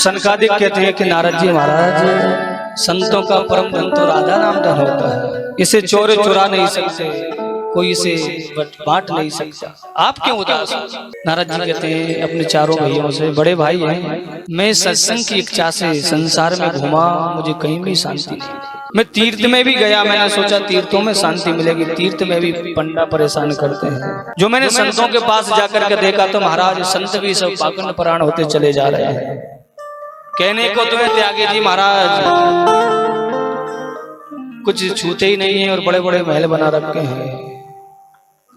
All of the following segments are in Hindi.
सनकादिक कहते हैं कि नारद जी महाराज संतों का परम धन तो राधा नाम धन होता है, इसे चोर चुरा नहीं सकते, कोई इसे बांट नहीं सकता। आप क्यों उदास? नारद जी कहते हैं अपने चारों भाइयों से, बड़े भाई हैं, मैं सत्संग की इच्छा से संसार में घूमा, मुझे कहीं भी शांति नहीं। मैं तीर्थ में भी गया, मैंने सोचा तीर्थों में शांति मिलेगी, तीर्थ में भी पंडा परेशान करते हैं। जो मैंने संतों के पास जाकर के देखा तो महाराज संत भी सब पाखंड परायण होते चले जा रहे हैं। कहने को तुम्हें त्यागी जी महाराज कुछ छूते ही नहीं है और बड़े बड़े महल बना रखे हैं।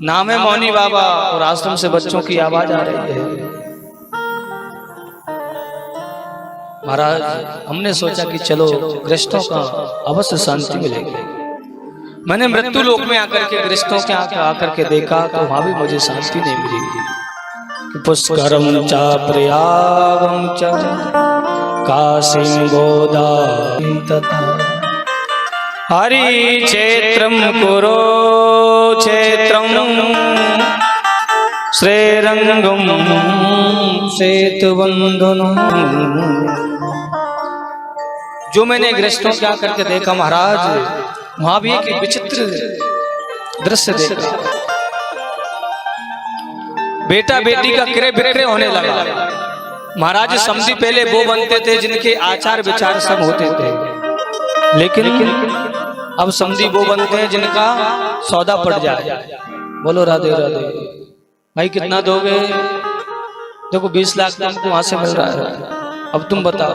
नाम है मौनी बाबा और आश्रम से बच्चों की आवाज आ रही है। महाराज हमने सोचा कि चलो गृहस्थों का अवश्य शांति मिलेगी। मैंने मृत्यु लोक में आकर के गृहस्थों के आकर के देखा तो वहां भी मुझे शांति नहीं मिली। पुष्करम च प्रयागम च काशीं गोदां तथा हरि क्षेत्रम कुरुक्षेत्रम श्रीरंगम सेतुबंधनम। जो मैंने गृहस्थों के आकर के देखा महाराज वहां भी एक विचित्र दृश्य देखा। बेटा बेटी का क्रय विक्रय होने लगा। महाराज समधी पहले वो बनते थे जिनके आचार विचार सब होते थे, लेकिन अब समधी वो बनते हैं जिनका सौदा पड़ जाए। बोलो राधे राधे। भाई कितना दोगे? देखो 20 लाख तुमको वहां से मिल रहा है, अब तुम बताओ।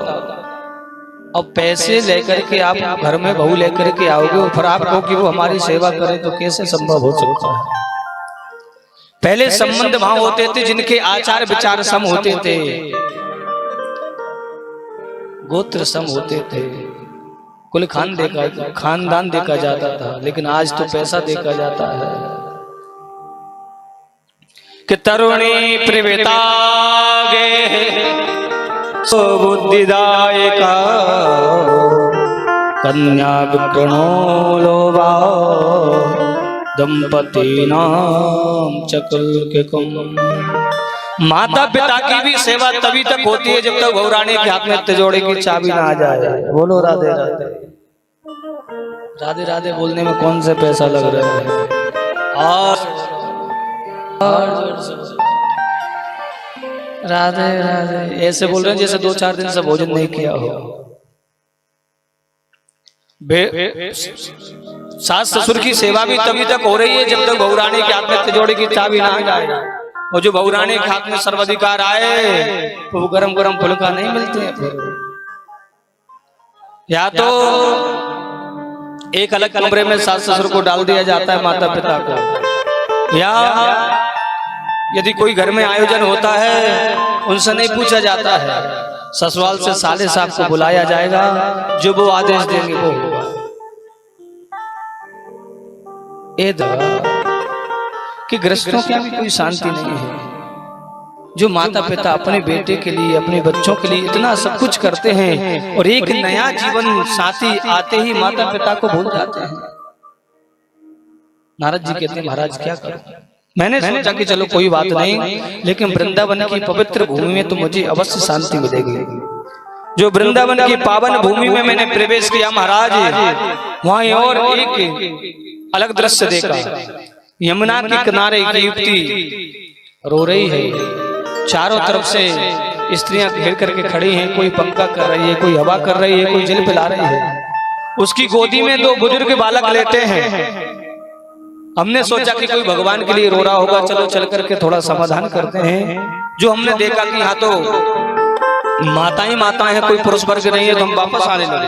अब पैसे लेकर के आप घर में बहू लेकर के आओगे और फिर आप कहो कि वो हमारी सेवा करे, तो कैसे संभव हो सकता है? पहले संबंध वहां होते थे जिनके आचार विचार सम होते थे, गोत्र सम होते थे, कुल खानदान देखा जाता था। लेकिन आज तो पैसा देखा जाता है कि तरुणी प्रवेतागे सो बुद्धिदायिका कन्या विक्रणो लोभा दंपति नाम चकुल। माता पिता की भी सेवा तभी तक होती है जब तक बहुरानी के हाथ में तिजोरी की चाबी ना आ जाए। बोलो राधे राधे। राधे राधे बोलने में कौन से पैसा लग रहा है? और राधे राधे ऐसे बोल रहे हैं जैसे 2-4 दिन से भोजन नहीं किया हो। सास ससुर की सेवा भी तभी तक हो रही है जब तक बहुरानी के हाथ में तिजोरी की चाबी ना आ जाए। और जो बहुरानी के हाथ में सर्वाधिकार आए तो वो गरम गरम फुलका नहीं मिलते हैं। फिर या तो एक अलग कमरे में सास ससुर को डाल दिया जाता है माता पिता को, या यदि कोई घर में आयोजन होता है उनसे नहीं पूछा जाता है, ससुराल से साले साहब को बुलाया जाएगा, जो वो आदेश देंगे वो होगा। कि गृहस्थों के भी कोई शांति नहीं है। जो माता पिता अपने बेटे के लिए अपने बच्चों के लिए इतना सब कुछ करते हैं और एक नया जीवन साथी आते ही माता पिता को भूल जाते हैं। नारद जी कहते हैं महाराज क्या करूं? मैंने सोचा कि चलो कोई बात नहीं, लेकिन वृंदावन की पवित्र भूमि में तो मुझे अवश्य शांति मिलेगी। जो वृंदावन की पावन भूमि में मैंने प्रवेश किया महाराज, वहां और एक अलग दृश्य देखा। यमुना के किनारे एक युवती रो रही है, चारों तरफ से स्त्रियां घेर करके खड़ी हैं, कोई पंखा कर रही है, कोई हवा कर रही है, कोई जल पिला रही है। उसकी गोदी में 2 बुजुर्ग बालक लेटे हैं। हमने सोचा कि कोई भगवान के लिए रो रहा होगा, चलो चल करके थोड़ा समाधान करते हैं। जो हमने देखा कि यहाँ तो माता है, कोई पुरुष वर्ग नहीं है, तो हम वापस आने लगे।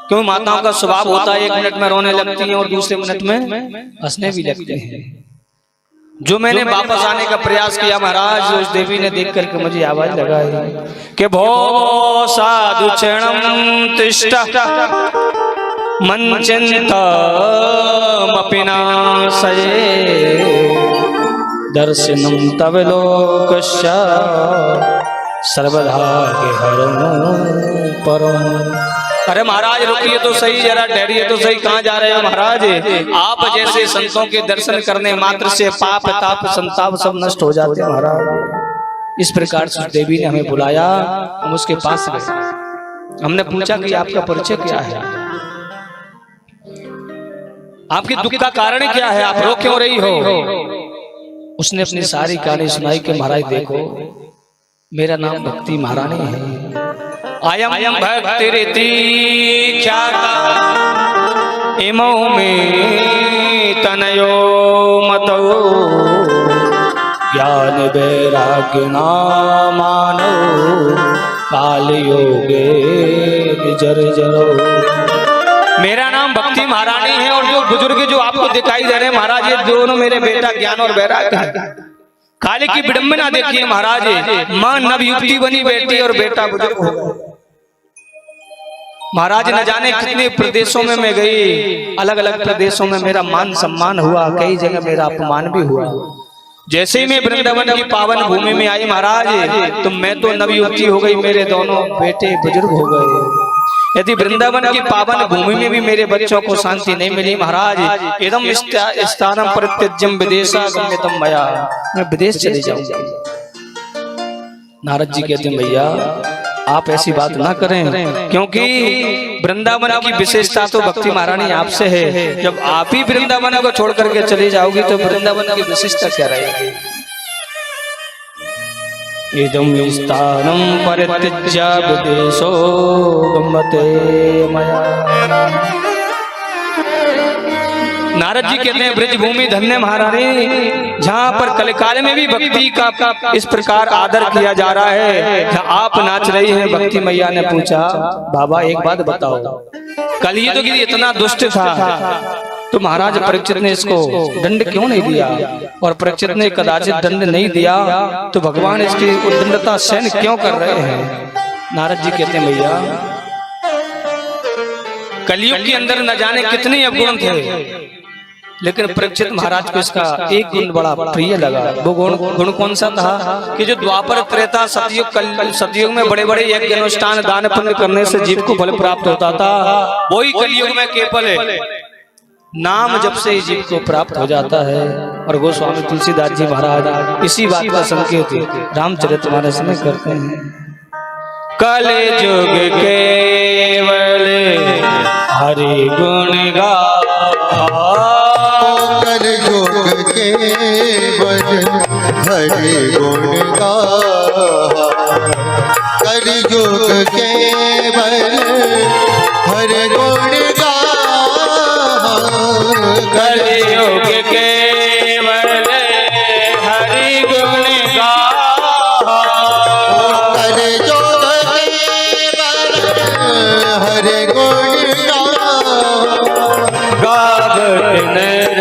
क्यों? माताओं का स्वभाव होता है 1 मिनट में रोने लगती हैं और दूसरे मिनट में हंसने भी लगते हैं। जो मैंने वापस आने का प्रयास किया महाराज, उस देवी ने देख करके मुझे आवाज लगाई कि भो साधु चरणम तिष्ठ मंचिंतमपि नाशये दर्शनम तव लोकस्य सर्वदा हरं परम। अरे महाराज रुकिए तो सही, जरा ठहरिए तो सही, कहाँ जा रहे हो महाराज? आप जैसे संतों के दर्शन करने मात्र से पाप ताप संताप सब नष्ट हो जाते हैं महाराज। इस प्रकार से देवी ने हमें बुलाया, हम उसके पास गए। हमने पूछा कि आपका परिचय क्या है, आपके दुख का कारण क्या है, आप रो क्यों रही हो। उसने अपनी सारी कहानी सुनाई कि महाराज देखो, मेरा नाम भक्ति महारानी है। आयम भक्ति रीति ख्याता इमो में तनयो मतो ज्ञान वैराग्य मानो काल योगे निजर जरो। मेरा नाम भक्ति महारानी है और जो बुजुर्ग जो आपको दिखाई दे रहे हैं महाराज, ये दोनों मेरे बेटा ज्ञान और वैराग्य है। काले की विडंबना देखिए महाराज, मां नव युवती बनी बेटी और बेटा बुजुर्ग हो गया। महाराज न जाने कितने प्रदेशों में मैं गई, अलग अलग प्रदेशों में मेरा मान सम्मान हुआ, कई जगह मेरा अपमान भी हुआ। जैसे ही मैं वृंदावन की पावन भूमि में आई महाराज, तो मैं तो नवयुवती हो गई, मेरे दोनों बेटे बुजुर्ग हो गए। यदि वृंदावन की पावन भूमि में भी मेरे बच्चों को शांति नहीं मिली महाराज, एकदम स्थानम परित्यज्यम विदेशा गम्यतम मया, मैं विदेश चले जाऊंगा। नारद जी कहते हैं भैया आप ऐसी बात ना करें, क्योंकि वृंदावन की विशेषता तो भक्ति महारानी आपसे है। जब आप ही वृंदावन को छोड़ करके चली जाओगी तो वृंदावन की विशेषता क्या रहेगी। इदं स्थानं परित्यज्य विदेशो गम्यते मया। नारद जी कहते हैं ब्रज भूमि धन्य महारानी, जहाँ पर कलिकाल में भी भक्ति का इस प्रकार आदर किया जा रहा है, जहाँ आप नाच रही हैं। भक्ति मैया ने पूछा बाबा एक बात बताओ, कलयुग की इतना दुष्ट था तो महाराज परीक्षित ने इसको दंड क्यों नहीं दिया, और परीक्षित ने कदाचित दंड नहीं दिया तो भगवान इसकी उद्दंडता सहन क्यों कर रहे हैं। नारद जी कहते हैं भैया कलयुग के अंदर न जाने कितने अवगुण थे, लेकिन परीक्षित महाराज को इसका एक गुण बड़ा प्रिय लगा। वो गुण कौन सा था कि जो द्वापर त्रेता सतयुग में बड़े बड़े यज्ञ अनुष्ठान दान पुण्य करने से जीव को फल प्राप्त होता था, वही कलयुग में केवल नाम जब से ही जीव को प्राप्त हो जाता है। और गोस्वामी तुलसीदास जी महाराज इसी बात का संकेत रामचरितमानस में करते हैं। कलयुग केवल हरि गुण गा, कलयुग केवल हरि गुण गा, कलयुग केवल हरि गुण गा, कलयुग केवल हरि गुण गा, कलयुग केवल हरि गुण गा, गावत नर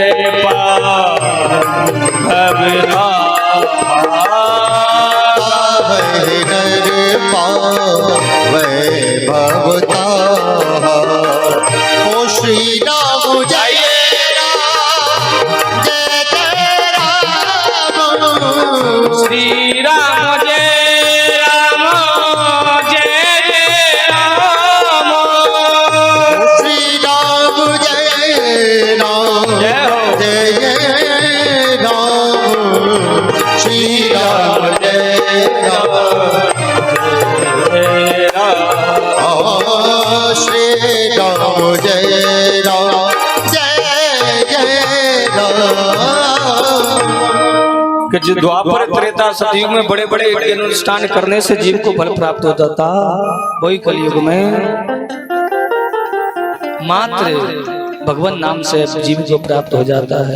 भवता। ओ श्री राम जय राम जय जय राम, श्री राम जय राम जय जय राम, श्री राम जय राम जय जय राम, श्री राम जय राम श्री राम जय राम जय जय राम। कि द्वापर त्रेता सतयुग में बड़े बड़े अनुष्ठान करने से जीव को फल प्राप्त होता था, वही कलयुग में मात्र भगवान नाम से जीव को प्राप्त हो जाता है।